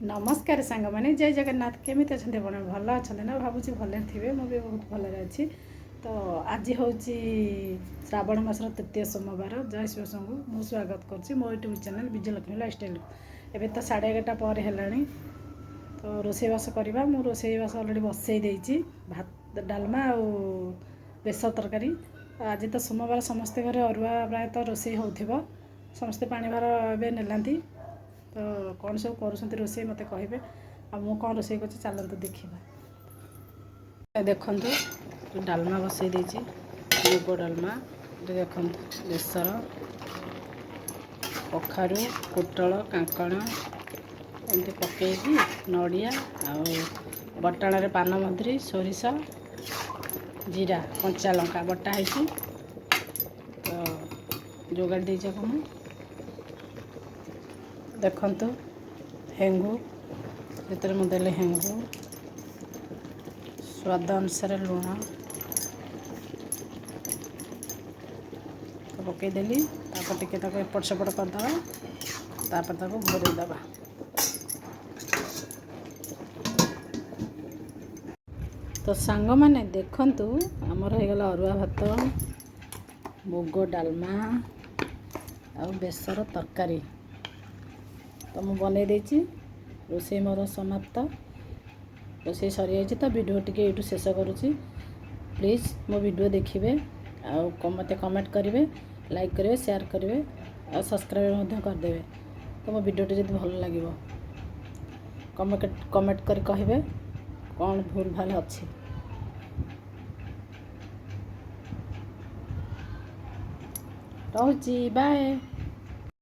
नमस्कार सांग मैंने जय जगन्नाथ केमी अच्छा भल अच्छा ना भावुँ भले थे मुझे बहुत भल अच्छी। तो आज हूँ श्रावण मासर तृतीय सोमवार जय शिव शंभु मु स्वागत करुँच मो यूट्यूब चैनल विजयलक्ष्मी लाइफस्टाइल। एबे तो 11:30 पर है तो रोसईवास करवा मु रोसईवास अलरेडी बसई देती भात डालमा और बेसर तरकारी। आज तो सोमवार समस्ते घरे अरुआ प्रायतः रोसई हो समस्ते पानी भार ए नेलांती तो कौन सब कर रोसई मत कहे मु कौन रोसई कर चलते देखा देखु डालमा बसई देती मुग डालमा देखु बेसर कखारू पोटल कांकण एमती पकईकी नड़िया बटाण पान मधुरी सोरिष जीरा कंचा लंका बटा है तो जोगाड़ दीजिए मुझे देखु हेंगु भर मुझे हेंगु स्वाद अनुसार लुण तो पकईदेली टे एपट सेपट करदे घोरईदे। तो सांग मैंने देखंतु आमर हो गला अरुआ भात मुग डालमा आ बेसर तरकारी तो मु बन देती रोसई मोर समाप्त रोसई सरी जाइए। तो वीडियो टी ये शेष करुँची प्लीज़ मो वीडियो देखिए मत कमेंट करेंगे लाइक करेंगे शेयर करेंगे और सब्सक्राइब करदे। तो मो वीडियोटी जब भल लगे कमेंट कर कहे कौन भूल भाल अच्छी। रोची बाय।